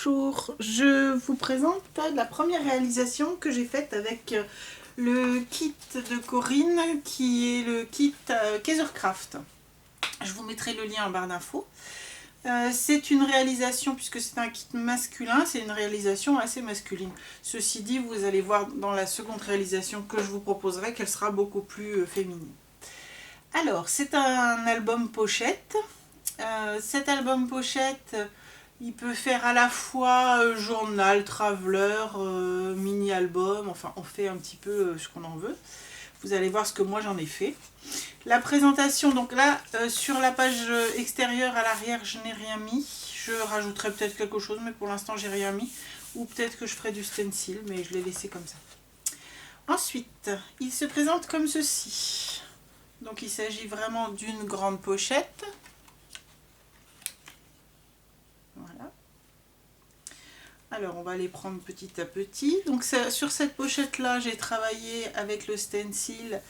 Bonjour, je vous présente la première réalisation que j'ai faite avec le kit de Corinne qui est le kit Kaisercraft. Je vous mettrai le lien en barre d'infos. C'est une réalisation, puisque c'est un kit masculin, c'est une réalisation assez masculine. Ceci dit, vous allez voir dans la seconde réalisation que je vous proposerai qu'elle sera beaucoup plus féminine. Alors, c'est un album pochette. Cet album pochette, il peut faire à la fois journal, traveler, mini-album, enfin on fait un petit peu ce qu'on en veut. Vous allez voir ce que moi j'en ai fait. La présentation, donc là, sur la page extérieure à l'arrière, je n'ai rien mis. Je rajouterai peut-être quelque chose, mais pour l'instant j'ai rien mis. Ou peut-être que je ferai du stencil, mais je l'ai laissé comme ça. Ensuite, il se présente comme ceci. Donc il s'agit vraiment d'une grande pochette. Voilà. Alors on va les prendre petit à petit. Donc sur cette pochette là, j'ai travaillé avec le stencil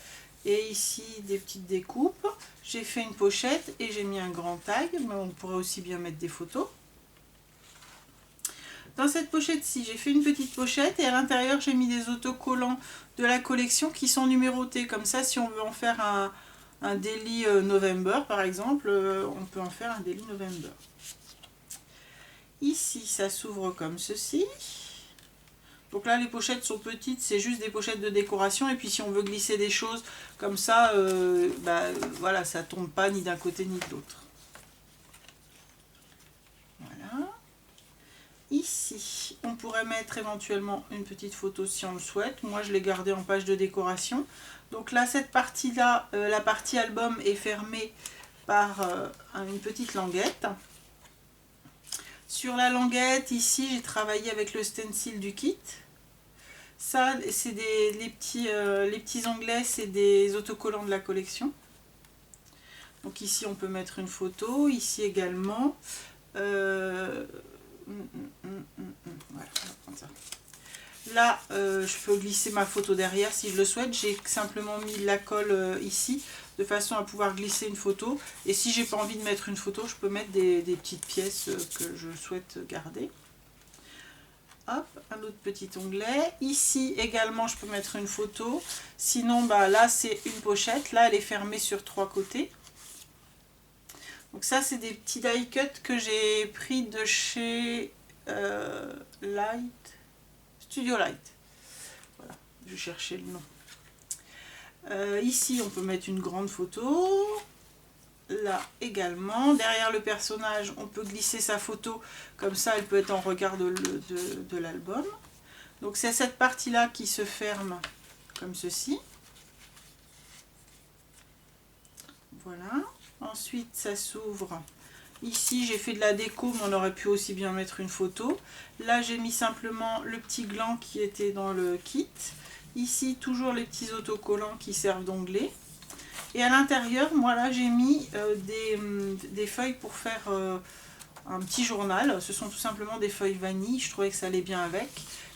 et ici des petites découpes. J'ai fait une pochette et j'ai mis un grand tag, mais on pourrait aussi bien mettre des photos. Dans cette pochette-ci, j'ai fait une petite pochette et à l'intérieur j'ai mis des autocollants de la collection qui sont numérotés. Comme ça, si on veut en faire un Daily November par exemple, on peut en faire un Daily November. Ici, ça s'ouvre comme ceci. Donc là, les pochettes sont petites, c'est juste des pochettes de décoration. Et puis si on veut glisser des choses comme ça, voilà, ça tombe pas ni d'un côté ni de l'autre. Voilà. Ici, on pourrait mettre éventuellement une petite photo si on le souhaite. Moi, je l'ai gardée en page de décoration. Donc là, cette partie-là, la partie album est fermée par une petite languette. Sur la languette, ici, j'ai travaillé avec le stencil du kit. Ça, c'est les petits onglets, c'est des autocollants de la collection. Donc ici, on peut mettre une photo. Ici également. Voilà, on va prendre ça. Là, je peux glisser ma photo derrière si je le souhaite. J'ai simplement mis la colle ici, de façon à pouvoir glisser une photo. Et si j'ai pas envie de mettre une photo, je peux mettre des petites pièces que je souhaite garder. Hop, un autre petit onglet. Ici également, je peux mettre une photo. Sinon, là, c'est une pochette. Là, elle est fermée sur 3 côtés. Donc ça, c'est des petits die cuts que j'ai pris de chez Studio Light. Voilà, je cherchais le nom. Ici, on peut mettre une grande photo. Là également. Derrière le personnage, on peut glisser sa photo. Comme ça, elle peut être en regard de l'album. Donc c'est cette partie-là qui se ferme comme ceci. Voilà. Ensuite, ça s'ouvre. Ici, j'ai fait de la déco, mais on aurait pu aussi bien mettre une photo. Là, j'ai mis simplement le petit gland qui était dans le kit. Ici, toujours les petits autocollants qui servent d'onglet. Et à l'intérieur, moi là, j'ai mis des feuilles pour faire un petit journal. Ce sont tout simplement des feuilles vanille. Je trouvais que ça allait bien avec.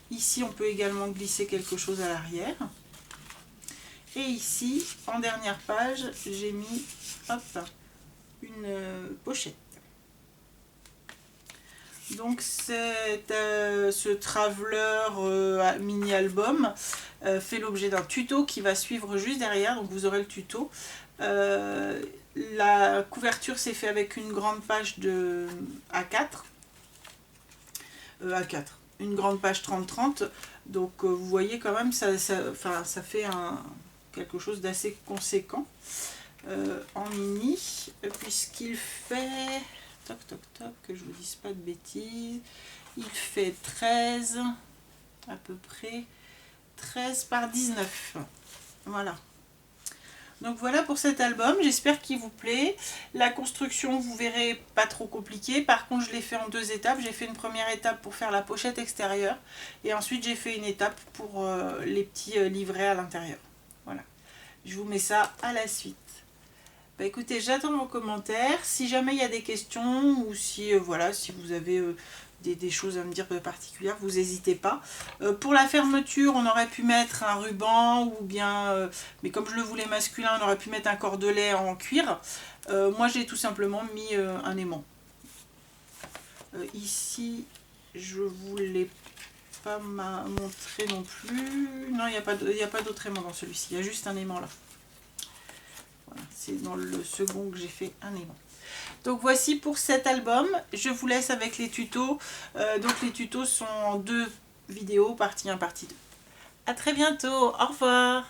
Ici, on peut également glisser quelque chose à l'arrière. Et ici, en dernière page, j'ai mis une pochette. Donc ce traveler mini-album fait l'objet d'un tuto qui va suivre juste derrière, donc vous aurez le tuto. La couverture s'est fait avec une grande page de A4. Une grande page 30-30, donc vous voyez quand même, ça fait quelque chose d'assez conséquent en mini, puisqu'il fait... Toc toc toc, que je vous dise pas de bêtises. Il fait 13, à peu près 13 par 19. Voilà. Donc voilà pour cet album, j'espère qu'il vous plaît. La construction, vous verrez, pas trop compliquée. Par contre, je l'ai fait en 2 étapes. J'ai fait une première étape pour faire la pochette extérieure. Et ensuite, j'ai fait une étape pour les petits livrets à l'intérieur. Voilà. Je vous mets ça à la suite. Écoutez, j'attends vos commentaires. Si jamais il y a des questions ou si, voilà, si vous avez des choses à me dire particulières, vous n'hésitez pas. Pour la fermeture, on aurait pu mettre un ruban ou bien, mais comme je le voulais masculin, on aurait pu mettre un cordelet en cuir. Moi, j'ai tout simplement mis un aimant. Ici, je vous l'ai pas montré non plus. Non, il n'y a pas d'autre aimant dans celui-ci, il y a juste un aimant là. Voilà, c'est dans le second que j'ai fait un aimant. Donc voici pour cet album, je vous laisse avec les tutos. Donc les tutos sont en 2 vidéos, partie 1, partie 2. À très bientôt, au revoir.